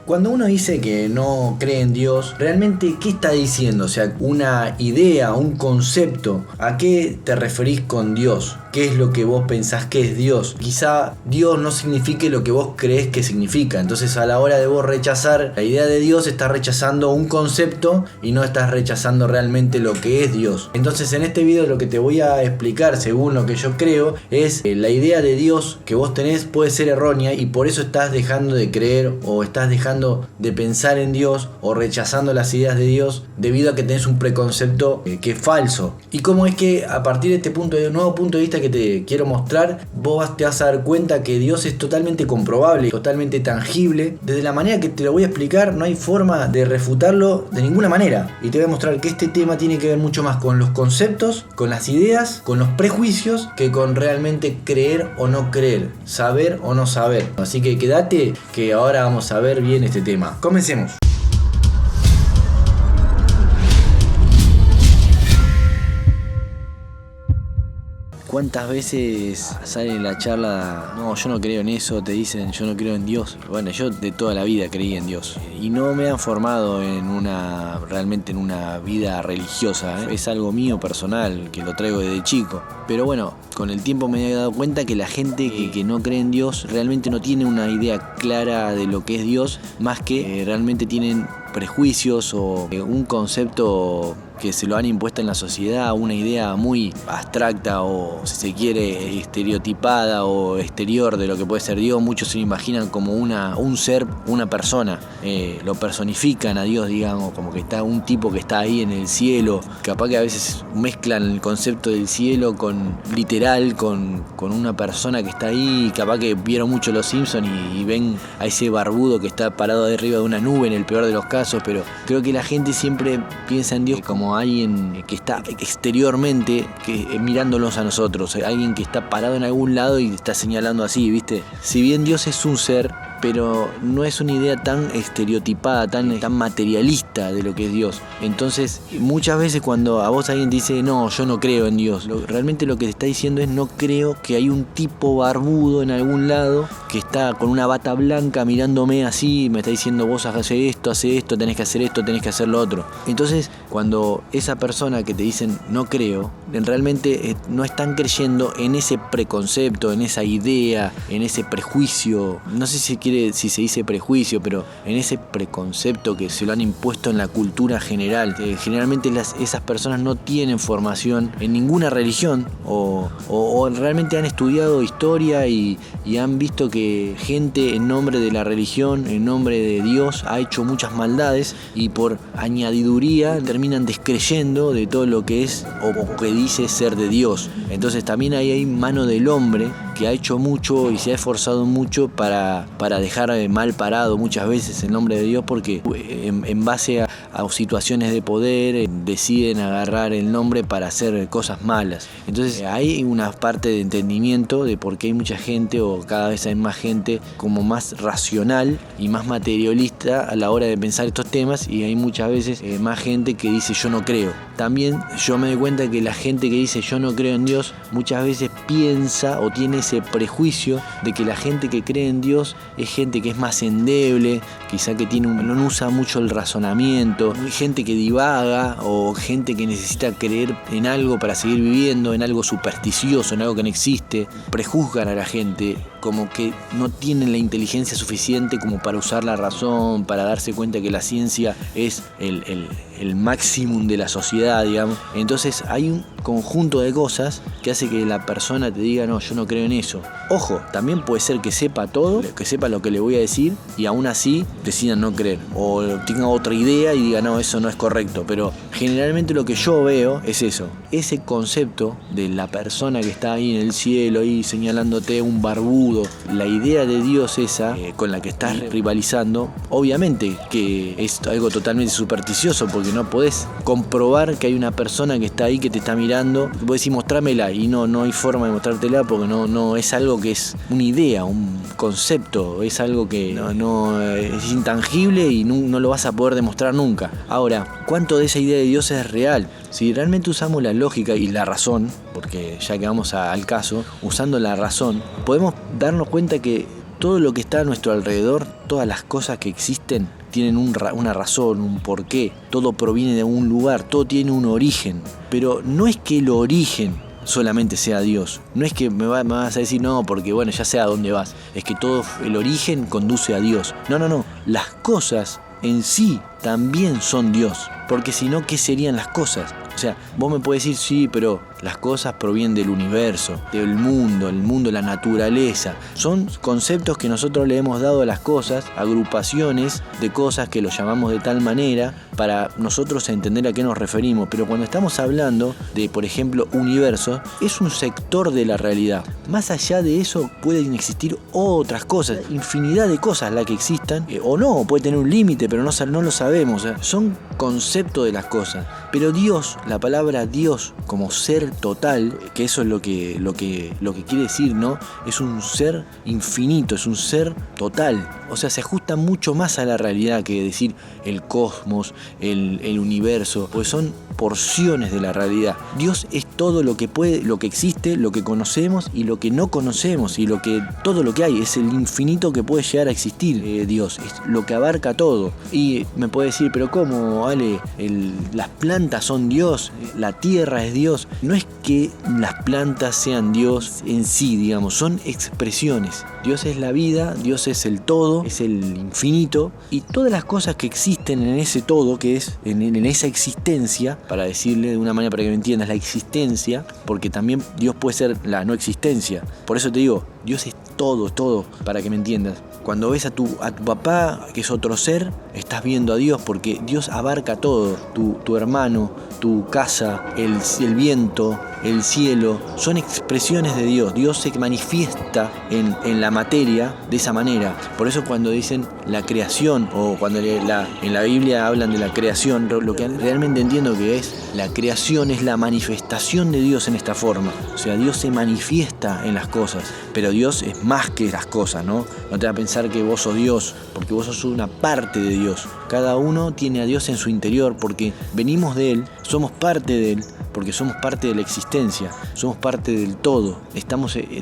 Cuando uno dice que no cree en Dios, realmente ¿qué está diciendo? O sea, una idea, un concepto. ¿A qué te referís con Dios? ¿Qué es lo que vos pensás que es Dios? Quizá Dios no signifique lo que vos creés que significa. Entonces a la hora de vos rechazar la idea de Dios, estás rechazando un concepto y no estás rechazando realmente lo que es Dios. Entonces en este video lo que te voy a explicar, según lo que yo creo, es la idea de Dios que vos tenés puede ser errónea y por eso estás dejando de creer o estás dejando de pensar en Dios o rechazando las ideas de Dios debido a que tenés un preconcepto que es falso. Y cómo es que a partir de este nuevo punto de vista que te quiero mostrar, vos te vas a dar cuenta que Dios es totalmente comprobable, totalmente tangible. Desde la manera que te lo voy a explicar, no hay forma de refutarlo de ninguna manera. Y te voy a mostrar que este tema tiene que ver mucho más con los conceptos, con las ideas, con los prejuicios, que con realmente creer o no creer, saber o no saber. Así que quédate que ahora vamos a ver bien este tema. Comencemos. ¿Cuántas veces sale en la charla, no, yo no creo en eso, te dicen, yo no creo en Dios? Bueno, yo de toda la vida creí en Dios y no me han formado realmente en una vida religiosa, ¿eh? Es algo mío personal, que lo traigo desde chico. Pero bueno, con el tiempo me he dado cuenta que la gente que no cree en Dios realmente no tiene una idea clara de lo que es Dios, más que realmente tienen prejuicios o un concepto que se lo han impuesto en la sociedad, una idea muy abstracta o, si se quiere, estereotipada o exterior de lo que puede ser Dios. Muchos se lo imaginan como un ser, una persona, lo personifican a Dios, digamos, como que está un tipo que está ahí en el cielo. Capaz que a veces mezclan el concepto del cielo con literal, con una persona que está ahí. Capaz que vieron mucho Los Simpsons y ven a ese barbudo que está parado de arriba de una nube en el peor de los casos, pero creo que la gente siempre piensa en Dios como alguien que está exteriormente mirándolos a nosotros, alguien que está parado en algún lado y está señalando así, ¿viste? Si bien Dios es un ser, pero no es una idea tan estereotipada, tan materialista de lo que es Dios. Entonces, muchas veces cuando a vos alguien te dice, no, yo no creo en Dios, realmente lo que te está diciendo es, no creo que hay un tipo barbudo en algún lado que está con una bata blanca mirándome así, me está diciendo, vos hace esto, tenés que hacer esto, tenés que hacer lo otro. Entonces, cuando esa persona que te dicen, no creo, realmente no están creyendo en ese preconcepto, en esa idea, en ese prejuicio, no sé si se dice prejuicio, pero en ese preconcepto que se lo han impuesto en la cultura general. Generalmente esas personas no tienen formación en ninguna religión o realmente han estudiado historia y han visto que gente en nombre de la religión, en nombre de Dios, ha hecho muchas maldades y por añadiduría terminan descreyendo de todo lo que es o que dice ser de Dios. Entonces también hay mano del hombre que ha hecho mucho y se ha esforzado mucho para dejar mal parado muchas veces el nombre de Dios, porque en base a situaciones de poder deciden agarrar el nombre para hacer cosas malas. Entonces hay una parte de entendimiento de por qué hay mucha gente, o cada vez hay más gente como más racional y más materialista a la hora de pensar estos temas, y hay muchas veces más gente que dice yo no creo. También yo me doy cuenta que la gente que dice yo no creo en Dios muchas veces piensa o tiene ese prejuicio de que la gente que cree en Dios es gente que es más endeble, quizá que no usa mucho el razonamiento, gente que divaga o gente que necesita creer en algo para seguir viviendo, en algo supersticioso, en algo que no existe. Prejuzgan a la gente como que no tienen la inteligencia suficiente como para usar la razón, para darse cuenta que la ciencia es el máximo de la sociedad, digamos. Entonces hay un conjunto de cosas que hace que la persona te diga, no, yo no creo en eso. Ojo, también puede ser que sepa todo, que sepa lo que le voy a decir y aún así decidan no creer, o tenga otra idea y diga, no, eso no es correcto. Pero generalmente lo que yo veo es eso, ese concepto de la persona que está ahí en el cielo, ahí señalándote, un barbudo, la idea de Dios esa con la que estás rivalizando, obviamente que es algo totalmente supersticioso, porque no podés comprobar que hay una persona que está ahí, que te está mirando. Vos decís, mostrámela, y no hay forma de mostrártela, porque no es algo que es una idea, un concepto, es algo que no es intangible y no lo vas a poder demostrar nunca. Ahora, ¿cuánto de esa idea de Dios es real? Si realmente usamos la lógica y la razón, porque ya que vamos al caso, usando la razón, podemos darnos cuenta que todo lo que está a nuestro alrededor, todas las cosas que existen, tienen una razón, un porqué. Todo proviene de un lugar, todo tiene un origen. Pero no es que el origen solamente sea Dios. No es que me vas a decir, no, porque bueno, ya sé a dónde vas. Es que todo el origen conduce a Dios. No. Las cosas en sí también son Dios. Porque si no, ¿qué serían las cosas? O sea, vos me podés decir, sí, pero las cosas provienen del universo, del mundo, la naturaleza. Son conceptos que nosotros le hemos dado a las cosas, agrupaciones de cosas que lo llamamos de tal manera para nosotros entender a qué nos referimos. Pero cuando estamos hablando de, por ejemplo, universo, es un sector de la realidad. Más allá de eso pueden existir otras cosas, infinidad de cosas las que existan, o no, puede tener un límite, pero no lo sabemos. Son conceptos de las cosas. Pero Dios, la palabra Dios como ser total, que eso es lo que quiere decir, ¿no? Es un ser infinito, es un ser total. O sea, se ajusta mucho más a la realidad que decir el cosmos, el universo, pues son porciones de la realidad. Dios es todo lo que puede, lo que existe, lo que conocemos y lo que no conocemos, y todo lo que hay, es el infinito que puede llegar a existir. Dios es lo que abarca todo. Y me puede decir, pero ¿cómo, Ale? Las plantas son Dios, la tierra es Dios. No es que las plantas sean Dios en sí, digamos, son expresiones. Dios es la vida, Dios es el todo, es el infinito, y todas las cosas que existen en ese todo, que es en esa existencia, para decirle de una manera para que me entiendas, la existencia, porque también Dios puede ser la no existencia. Por eso te digo, Dios es todo, para que me entiendas. Cuando ves a tu papá, que es otro ser, estás viendo a Dios, porque Dios abarca todo. Tu hermano, tu casa, el viento, el cielo, son expresiones de Dios. Dios se manifiesta en la materia de esa manera. Por eso cuando dicen la creación, o cuando en la Biblia hablan de la creación, lo que realmente entiendo que es la creación es la manifestación de Dios en esta forma. O sea, Dios se manifiesta en las cosas, pero Dios es más que las cosas, ¿no? No te vas a pensar que vos sos Dios, porque vos sos una parte de Dios. Cada uno tiene a Dios en su interior, porque venimos de Él, somos parte de Él, porque somos parte de la existencia, somos parte del todo.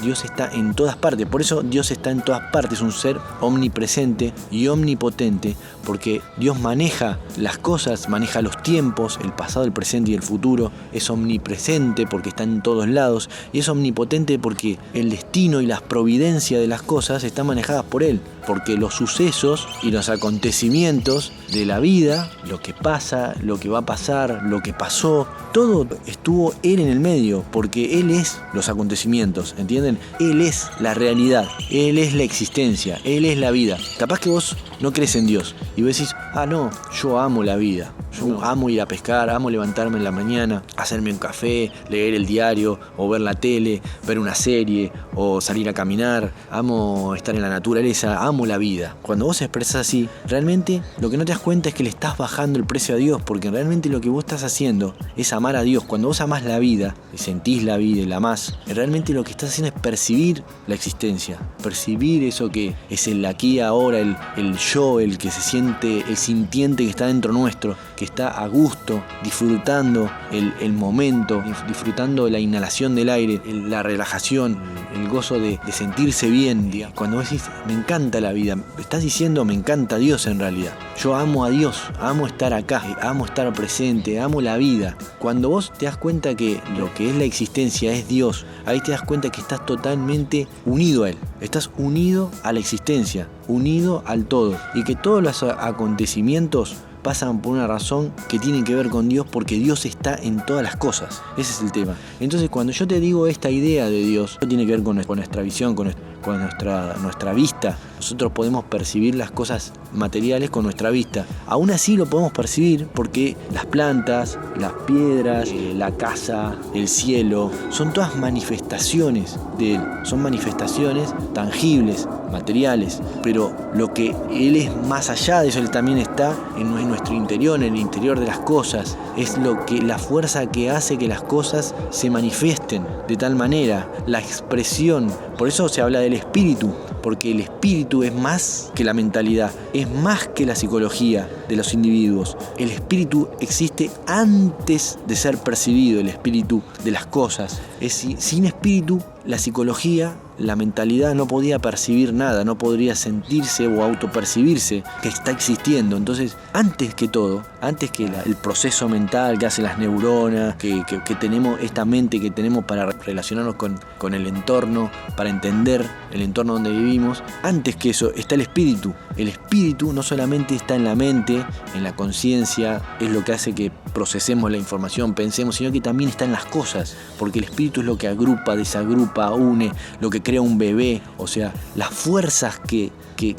Dios está en todas partes, por eso Dios está en todas partes, es un ser omnipresente y omnipotente, porque Dios maneja las cosas, maneja los tiempos, el pasado, el presente y el futuro. Es omnipresente porque está en todos lados, y es omnipotente porque el destino y las providencias de las cosas están manejadas por Él, porque los sucesos y los acontecimientos de la vida, lo que pasa, lo que va a pasar, lo que pasó, todo estuvo Él en el medio, porque Él es los acontecimientos, ¿entienden? Él es la realidad, Él es la existencia, Él es la vida. Capaz que vos no crees en Dios y vos decís, no, yo amo la vida, yo amo ir a pescar, amo levantarme en la mañana, hacerme un café, leer el diario o ver la tele, ver una serie o salir a caminar, amo estar en la naturaleza, amo la vida. Cuando vos expresás así, realmente lo que no te das cuenta es que le estás bajando el precio a Dios, porque realmente lo que vos estás haciendo es amar a Dios. Cuando vos amás la vida y sentís la vida y la amás, realmente lo que estás haciendo es percibir la existencia, percibir eso que es el aquí ahora, el yo, el que se siente, el sintiente que está dentro nuestro, que está a gusto, disfrutando el momento, disfrutando la inhalación del aire, la relajación, el gozo de sentirse bien. Cuando vos decís, me encanta la vida, estás diciendo, me encanta Dios en realidad. Yo amo a Dios, amo estar acá, amo estar presente, amo la vida. Cuando vos te das cuenta que lo que es la existencia es Dios, ahí te das cuenta que estás totalmente unido a Él. Estás unido a la existencia, unido al todo. Y que todos los acontecimientos pasan por una razón que tiene que ver con Dios, porque Dios está en todas las cosas. Ese es el tema. Entonces, cuando yo te digo esta idea de Dios, tiene que ver con nuestra visión, con nuestra vista. Nosotros podemos percibir las cosas materiales con nuestra vista. Aún así lo podemos percibir porque las plantas, las piedras, la casa, el cielo, son todas manifestaciones de Él. Son manifestaciones tangibles, materiales, pero lo que Él es más allá de eso, Él también está en nuestro interior, en el interior de las cosas. Es la fuerza que hace que las cosas se manifiesten de tal manera, la expresión. Por eso se habla del espíritu, porque el espíritu es más que la mentalidad. es más que la psicología de los individuos. El espíritu existe antes de ser percibido, el espíritu de las cosas. Sin espíritu, la psicología, la mentalidad no podía percibir nada, no podría sentirse o autopercibirse que está existiendo. Entonces, antes que todo, antes que el proceso mental que hacen las neuronas, que tenemos, esta mente que tenemos para relacionarnos con el entorno, para entender el entorno donde vivimos, antes que eso está el espíritu. El espíritu no solamente está en la mente, en la conciencia, es lo que hace que procesemos la información, pensemos, sino que también está en las cosas, porque el espíritu es lo que agrupa, desagrupa, une, lo que crea un bebé, o sea, las fuerzas que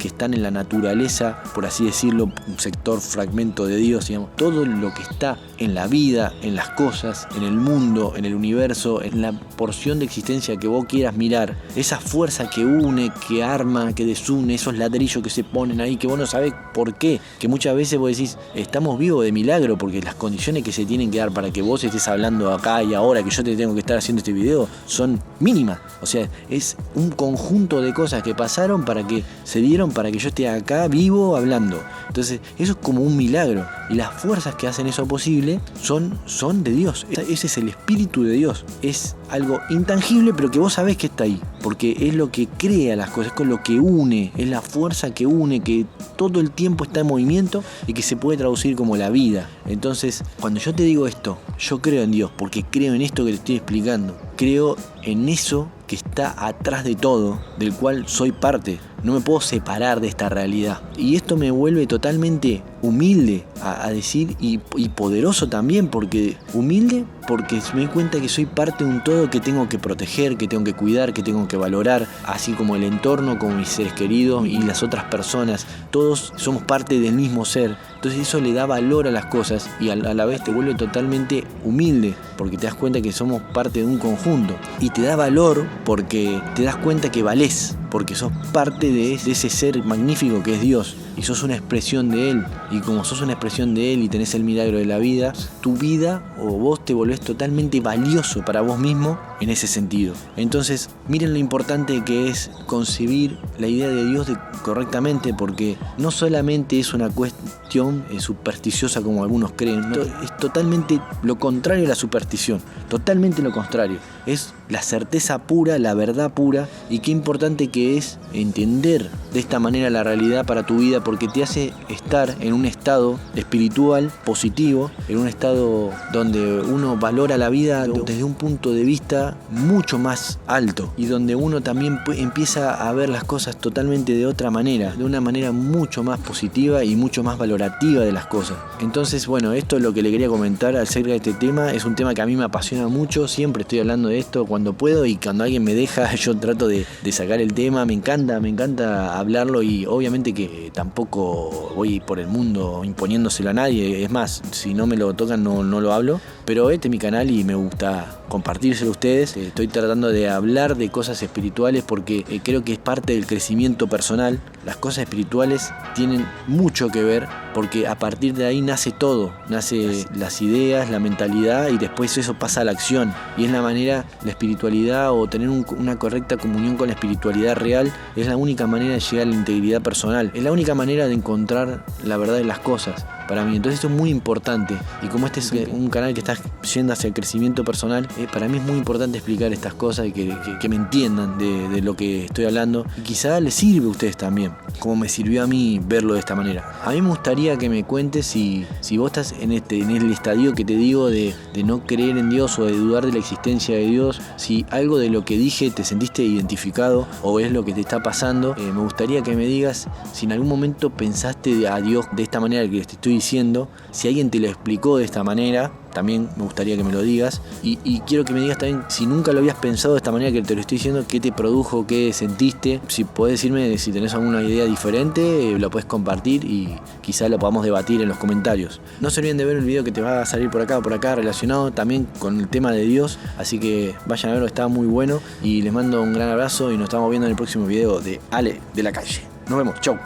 están en la naturaleza, por así decirlo, un sector, fragmento de Dios, digamos, todo lo que está en la vida, en las cosas, en el mundo, en el universo, en la porción de existencia que vos quieras mirar, esa fuerza que une, que arma, que desune, esos ladrillos que se ponen ahí, que vos no sabés por qué, que muchas veces vos decís, estamos vivos de milagro, porque las condiciones que se tienen que dar para que vos estés hablando acá y ahora, que yo te tengo que estar haciendo este video, son mínimas. O sea, es un conjunto de cosas que pasaron para que se dieron para que yo esté acá vivo hablando. Entonces, eso es como un milagro. Y las fuerzas que hacen eso posible son de Dios. Ese es el espíritu de Dios. Es algo intangible, pero que vos sabés que está ahí. Porque es lo que crea las cosas, es con lo que une, es la fuerza que une, que todo el tiempo está en movimiento y que se puede traducir como la vida. Entonces, cuando yo te digo esto, yo creo en Dios, porque creo en esto que te estoy explicando. Creo en eso que está atrás de todo, del cual soy parte. No me puedo separar de esta realidad. Y esto me vuelve totalmente humilde a decir y poderoso también, porque humilde porque me doy cuenta que soy parte de un todo que tengo que proteger, que tengo que cuidar, que tengo que valorar, así como el entorno, como mis seres queridos y las otras personas. Todos somos parte del mismo ser. Entonces eso le da valor a las cosas y a la vez te vuelve totalmente humilde, porque te das cuenta que somos parte de un conjunto. Y te da valor porque te das cuenta que valés, porque sos parte de ese ser magnífico que es Dios. Y sos una expresión de Él. Y como sos una expresión de Él y tenés el milagro de la vida, tu vida o vos te volvés totalmente valioso para vos mismo en ese sentido. Entonces, miren lo importante que es concebir la idea de Dios correctamente, porque no solamente es una cuestión supersticiosa como algunos creen, ¿no? Es totalmente lo contrario a la superstición, totalmente lo contrario. Es la certeza pura, la verdad pura, y qué importante que es entender de esta manera la realidad para tu vida, porque te hace estar en un estado espiritual positivo, en un estado donde uno valora la vida desde un punto de vista mucho más alto y donde uno también empieza a ver las cosas totalmente de otra manera, de una manera mucho más positiva y mucho más valorativa de las cosas. Entonces, bueno, esto es lo que le quería comentar acerca de este tema. Es un tema que a mí me apasiona mucho, siempre estoy hablando de esto cuando puedo y cuando alguien me deja yo trato de sacar el tema. Me encanta hablarlo y obviamente que tampoco voy por el mundo imponiéndoselo a nadie. Es más, si no me lo tocan no lo hablo, pero este es mi canal y me gusta compartírselo a ustedes. Estoy tratando de hablar de cosas espirituales porque creo que es parte del crecimiento personal. Las cosas espirituales tienen mucho que ver porque a partir de ahí nace todo, nace las ideas, la mentalidad y después eso pasa a la acción. Y es la manera, la espiritualidad o tener una correcta comunión con la espiritualidad real es la única manera de llegar a la integridad personal. Es la única manera de encontrar la verdad de las cosas para mí. Entonces esto es muy importante y como este es un canal que está yendo hacia el crecimiento personal, para mí es muy importante explicar estas cosas y que me entiendan de lo que estoy hablando y quizá les sirve a ustedes también, como me sirvió a mí verlo de esta manera. A mí me gustaría que me cuentes si vos estás en el estadio que te digo de no creer en Dios o de dudar de la existencia de Dios, si algo de lo que dije te sentiste identificado o es lo que te está pasando. Me gustaría que me digas si en algún momento pensaste a Dios de esta manera que te estoy diciendo, si alguien te lo explicó de esta manera. También me gustaría que me lo digas y quiero que me digas también si nunca lo habías pensado de esta manera que te lo estoy diciendo, qué te produjo, qué sentiste. Si podés decirme si tenés alguna idea diferente, la puedes compartir y quizá lo podamos debatir en los comentarios. No se olviden de ver el video que te va a salir por acá o por acá relacionado también con el tema de Dios, así que vayan a verlo, está muy bueno y les mando un gran abrazo y nos estamos viendo en el próximo video de Ale de la Calle. Nos vemos, chau.